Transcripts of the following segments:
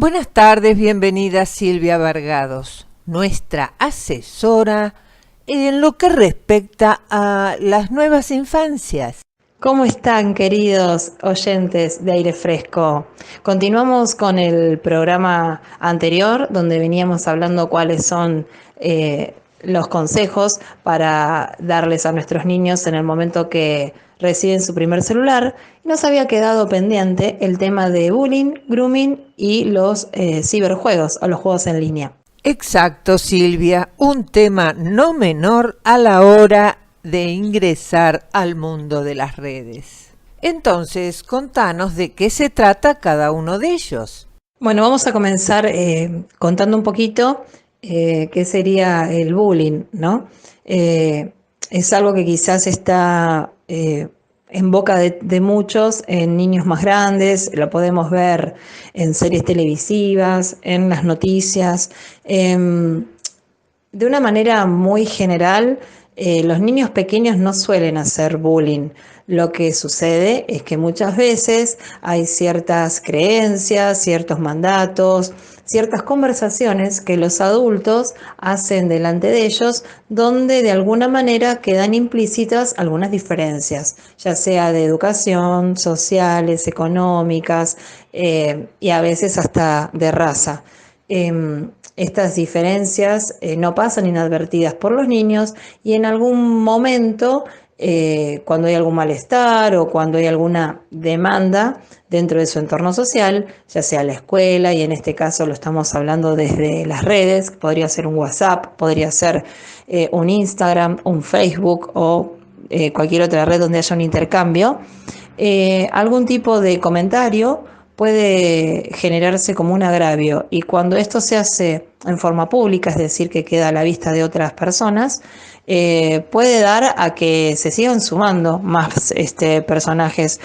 Buenas tardes, bienvenida Silvia Vargados, nuestra asesora en lo que respecta a las nuevas infancias. ¿Cómo están, queridos oyentes de Aire Fresco? Continuamos con el programa anterior, donde veníamos hablando cuáles son los consejos para darles a nuestros niños en el momento que reciben su primer celular. Y nos había quedado pendiente el tema de bullying, grooming y los ciberjuegos o los juegos en línea. Exacto, Silvia, un tema no menor a la hora de ingresar al mundo de las redes. Entonces, contanos de qué se trata cada uno de ellos. Bueno, vamos a comenzar contando un poquito qué sería el bullying, ¿no? Es algo que quizás está en boca de muchos, en niños más grandes, lo podemos ver en series televisivas, en las noticias. De una manera muy general, los niños pequeños no suelen hacer bullying. Lo que sucede es que muchas veces hay ciertas creencias, ciertos mandatos, ciertas conversaciones que los adultos hacen delante de ellos, donde de alguna manera quedan implícitas algunas diferencias, ya sea de educación, sociales, económicas, y a veces hasta de raza. Estas diferencias no pasan inadvertidas por los niños y en algún momento, cuando hay algún malestar o cuando hay alguna demanda dentro de su entorno social, ya sea la escuela, y en este caso lo estamos hablando desde las redes, podría ser un WhatsApp, podría ser un Instagram, un Facebook o cualquier otra red donde haya un intercambio, algún tipo de comentario puede generarse como un agravio, y cuando esto se hace en forma pública, es decir, que queda a la vista de otras personas, puede dar a que se sigan sumando más personajes,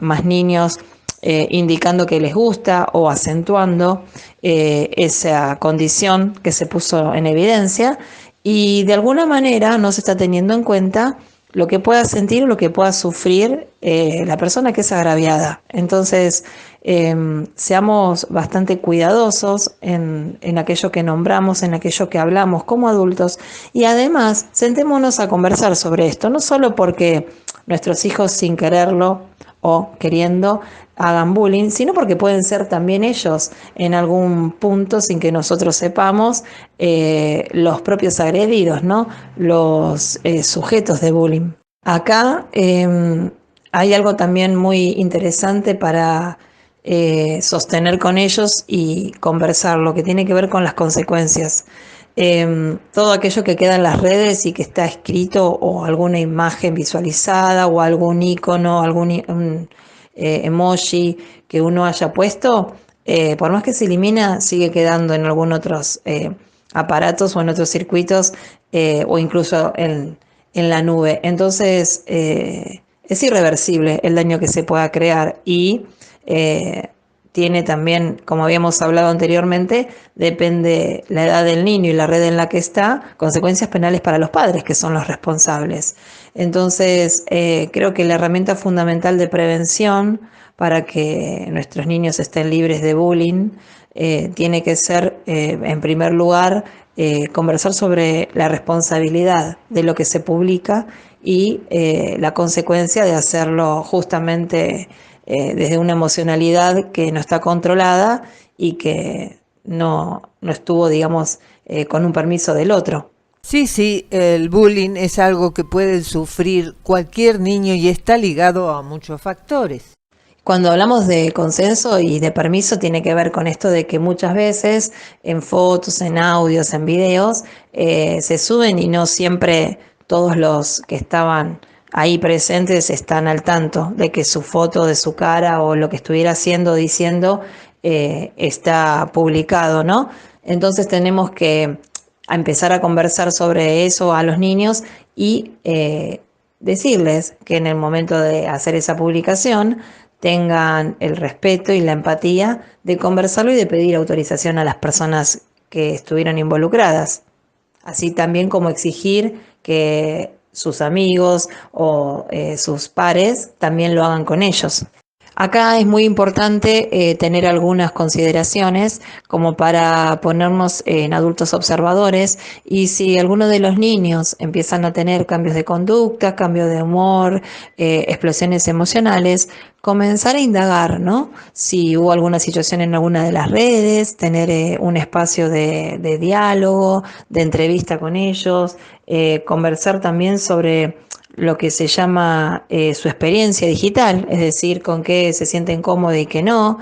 más niños, indicando que les gusta o acentuando esa condición que se puso en evidencia, y de alguna manera no se está teniendo en cuenta lo que pueda sentir o lo que pueda sufrir la persona que es agraviada. Entonces, seamos bastante cuidadosos en aquello que nombramos, en aquello que hablamos como adultos, y además sentémonos a conversar sobre esto, no solo porque nuestros hijos sin quererlo o queriendo hagan bullying, sino porque pueden ser también ellos en algún punto, sin que nosotros sepamos, los propios agredidos, ¿no? Los sujetos de bullying. Acá hay algo también muy interesante para sostener con ellos y conversar, lo que tiene que ver con las consecuencias. Todo aquello que queda en las redes y que está escrito, o alguna imagen visualizada, o algún icono, algún emoji que uno haya puesto, por más que se elimina, sigue quedando en algunos otros aparatos o en otros circuitos, o incluso en la nube. Entonces, es irreversible el daño que se pueda crear, y tiene también, como habíamos hablado anteriormente, depende la edad del niño y la red en la que está, consecuencias penales para los padres, que son los responsables. Entonces, creo que la herramienta fundamental de prevención para que nuestros niños estén libres de bullying tiene que ser, en primer lugar, conversar sobre la responsabilidad de lo que se publica y la consecuencia de hacerlo justamente desde una emocionalidad que no está controlada y que no estuvo, digamos, con un permiso del otro. Sí, el bullying es algo que puede sufrir cualquier niño y está ligado a muchos factores. Cuando hablamos de consenso y de permiso, tiene que ver con esto de que muchas veces en fotos, en audios, en videos, se suben y no siempre todos los que estaban ahí presentes están al tanto de que su foto, de su cara o lo que estuviera haciendo o diciendo está publicado, ¿no? Entonces tenemos que empezar a conversar sobre eso a los niños y decirles que en el momento de hacer esa publicación tengan el respeto y la empatía de conversarlo y de pedir autorización a las personas que estuvieron involucradas. Así también como exigir que sus amigos o sus pares también lo hagan con ellos. Acá es muy importante tener algunas consideraciones como para ponernos en adultos observadores, y si algunos de los niños empiezan a tener cambios de conducta, cambios de humor, explosiones emocionales, comenzar a indagar, ¿no? Si hubo alguna situación en alguna de las redes, tener un espacio de diálogo, de entrevista con ellos, conversar también sobre lo que se llama su experiencia digital, es decir, con qué se sienten cómodos y qué no,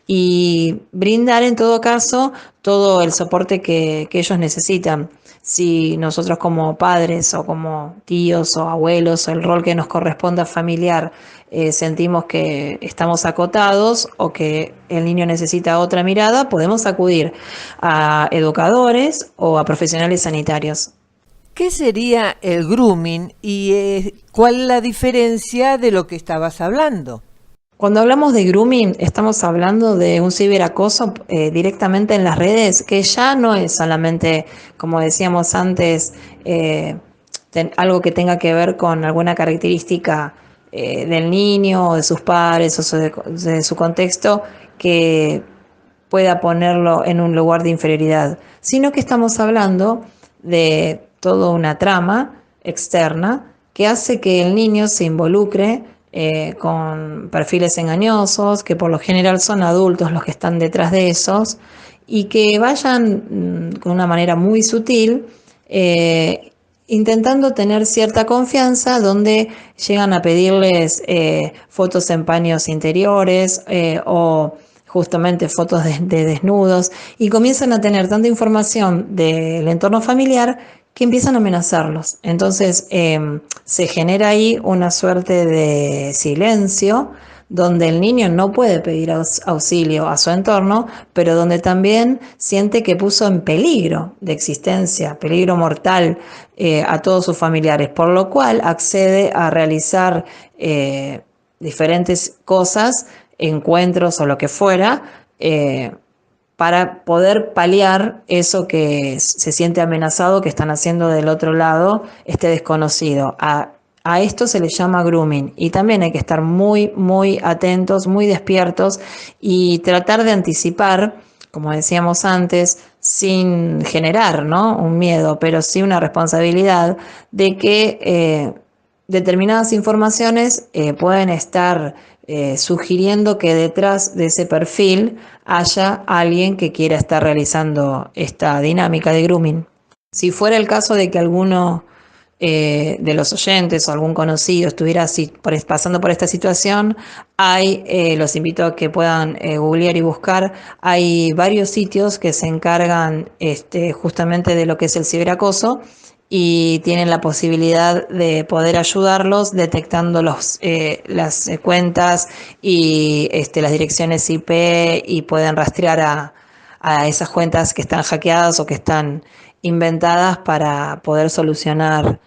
y brindar en todo caso todo el soporte que ellos necesitan. Si nosotros como padres o como tíos o abuelos, o el rol que nos corresponda familiar, sentimos que estamos acotados o que el niño necesita otra mirada, podemos acudir a educadores o a profesionales sanitarios. ¿Qué sería el grooming y cuál es la diferencia de lo que estabas hablando? Cuando hablamos de grooming, estamos hablando de un ciberacoso directamente en las redes, que ya no es solamente, como decíamos antes, algo que tenga que ver con alguna característica del niño o de sus padres o de su contexto que pueda ponerlo en un lugar de inferioridad, sino que estamos hablando de toda una trama externa que hace que el niño se involucre con perfiles engañosos, que por lo general son adultos los que están detrás de esos, y que vayan con una manera muy sutil intentando tener cierta confianza, donde llegan a pedirles fotos en paños interiores o justamente fotos de desnudos, y comienzan a tener tanta información del entorno familiar que empiezan a amenazarlos. Entonces se genera ahí una suerte de silencio donde el niño no puede pedir auxilio a su entorno, pero donde también siente que puso en peligro de existencia, peligro mortal a todos sus familiares, por lo cual accede a realizar diferentes cosas, encuentros o lo que fuera, para poder paliar eso que se siente amenazado que están haciendo del otro lado este desconocido. A esto se le llama grooming, y también hay que estar muy, muy atentos, muy despiertos, y tratar de anticipar, como decíamos antes, sin generar, ¿no?, un miedo, pero sí una responsabilidad de que determinadas informaciones pueden estar sugiriendo que detrás de ese perfil haya alguien que quiera estar realizando esta dinámica de grooming. Si fuera el caso de que alguno de los oyentes o algún conocido estuviera así, pasando por esta situación, los invito a que puedan googlear y buscar. Hay varios sitios que se encargan justamente de lo que es el ciberacoso, y tienen la posibilidad de poder ayudarlos detectando las cuentas y las direcciones IP, y pueden rastrear a esas cuentas que están hackeadas o que están inventadas para poder solucionar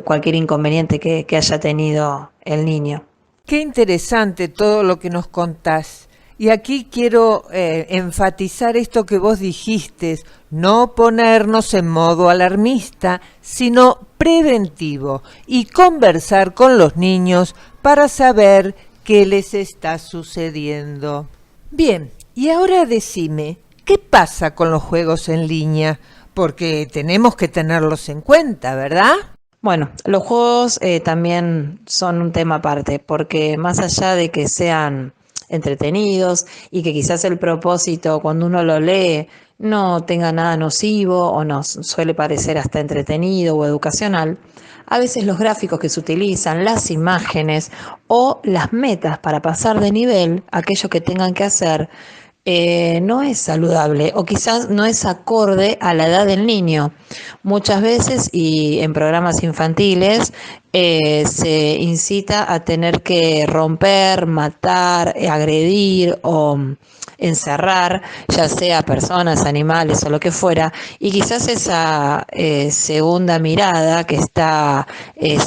cualquier inconveniente que haya tenido el niño. Qué interesante todo lo que nos contás. Y aquí quiero enfatizar esto que vos dijiste, no ponernos en modo alarmista, sino preventivo, y conversar con los niños para saber qué les está sucediendo. Bien, y ahora decime, ¿qué pasa con los juegos en línea? Porque tenemos que tenerlos en cuenta, ¿verdad? Bueno, los juegos también son un tema aparte, porque más allá de que sean entretenidos y que quizás el propósito cuando uno lo lee no tenga nada nocivo o nos suele parecer hasta entretenido o educacional, a veces los gráficos que se utilizan, las imágenes o las metas para pasar de nivel, aquello que tengan que hacer, no es saludable o quizás no es acorde a la edad del niño. Muchas veces, y en programas infantiles, se incita a tener que romper, matar, agredir o encerrar, ya sea personas, animales o lo que fuera, y quizás esa segunda mirada que está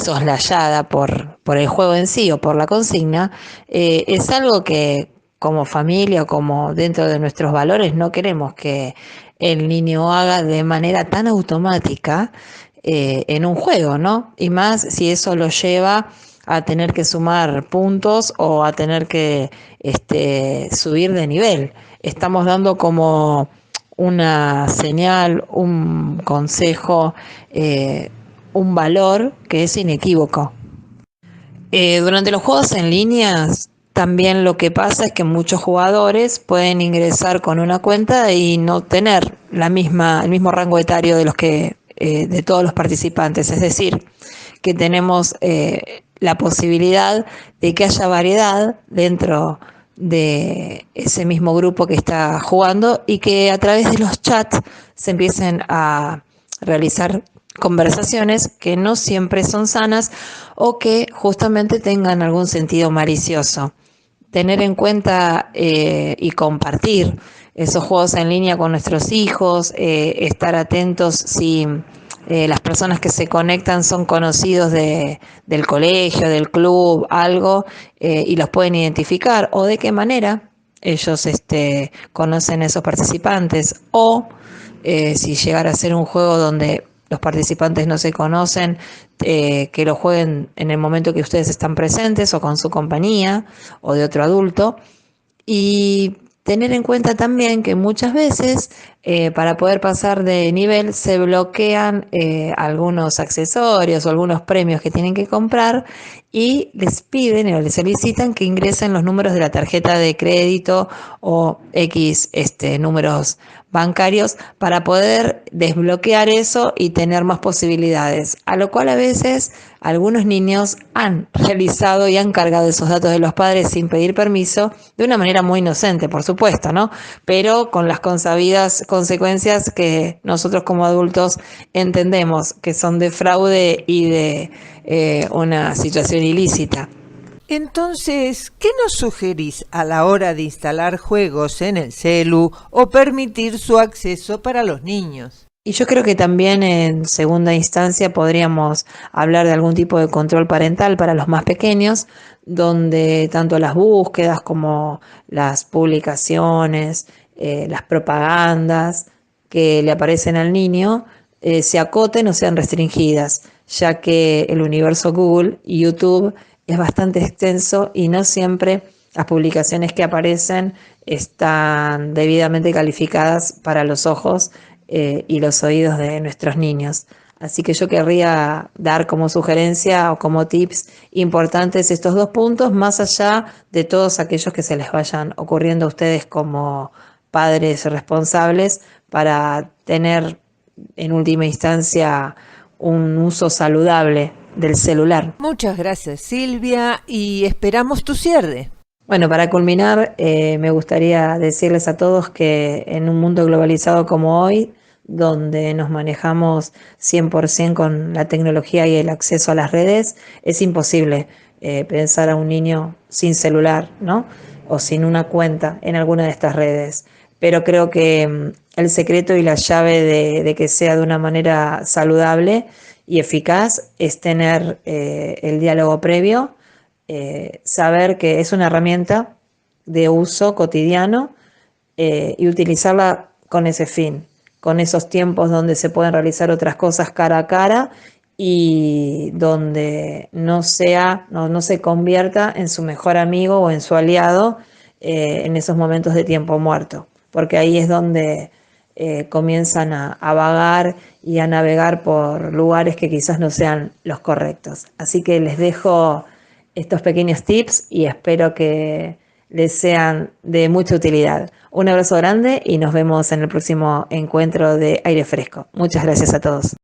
soslayada por el juego en sí o por la consigna, es algo que como familia o como dentro de nuestros valores no queremos que el niño haga de manera tan automática en un juego, ¿no? Y más si eso lo lleva a tener que sumar puntos o a tener que subir de nivel. Estamos dando como una señal, un consejo, un valor que es inequívoco. Durante los juegos en línea, también lo que pasa es que muchos jugadores pueden ingresar con una cuenta y no tener el mismo rango etario de los que de todos los participantes. Es decir, que tenemos la posibilidad de que haya variedad dentro de ese mismo grupo que está jugando y que a través de los chats se empiecen a realizar conversaciones que no siempre son sanas o que justamente tengan algún sentido malicioso. Tener en cuenta y compartir esos juegos en línea con nuestros hijos, estar atentos si las personas que se conectan son conocidos del colegio, del club, algo, y los pueden identificar, o de qué manera ellos conocen a esos participantes, o si llegara a ser un juego donde los participantes no se conocen, que lo jueguen en el momento que ustedes están presentes o con su compañía o de otro adulto. Y tener en cuenta también que muchas veces para poder pasar de nivel se bloquean algunos accesorios o algunos premios que tienen que comprar y les piden o les solicitan que ingresen los números de la tarjeta de crédito o X números bancarios para poder desbloquear eso y tener más posibilidades, a lo cual a veces algunos niños han realizado y han cargado esos datos de los padres sin pedir permiso, de una manera muy inocente, por supuesto, ¿no? Pero con las consabidas consecuencias que nosotros como adultos entendemos que son de fraude y de una situación ilícita. Entonces, ¿qué nos sugerís a la hora de instalar juegos en el celu o permitir su acceso para los niños? Y yo creo que también en segunda instancia podríamos hablar de algún tipo de control parental para los más pequeños, donde tanto las búsquedas como las publicaciones, las propagandas que le aparecen al niño se acoten o sean restringidas, ya que el universo Google y YouTube es bastante extenso y no siempre las publicaciones que aparecen están debidamente calificadas para los ojos y los oídos de nuestros niños. Así que yo querría dar como sugerencia o como tips importantes estos dos puntos, más allá de todos aquellos que se les vayan ocurriendo a ustedes como padres responsables para tener en última instancia un uso saludable del celular. Muchas gracias, Silvia, y esperamos tu cierre. Bueno, para culminar, me gustaría decirles a todos que en un mundo globalizado como hoy, donde nos manejamos 100% con la tecnología y el acceso a las redes, es imposible pensar a un niño sin celular, ¿no? O sin una cuenta en alguna de estas redes. Pero creo que el secreto y la llave de que sea de una manera saludable y eficaz es tener el diálogo previo, saber que es una herramienta de uso cotidiano y utilizarla con ese fin, con esos tiempos donde se pueden realizar otras cosas cara a cara y donde no se convierta en su mejor amigo o en su aliado en esos momentos de tiempo muerto, porque ahí es donde comienzan a vagar y a navegar por lugares que quizás no sean los correctos. Así que les dejo estos pequeños tips y espero que les sean de mucha utilidad. Un abrazo grande y nos vemos en el próximo encuentro de Aire Fresco. Muchas gracias a todos.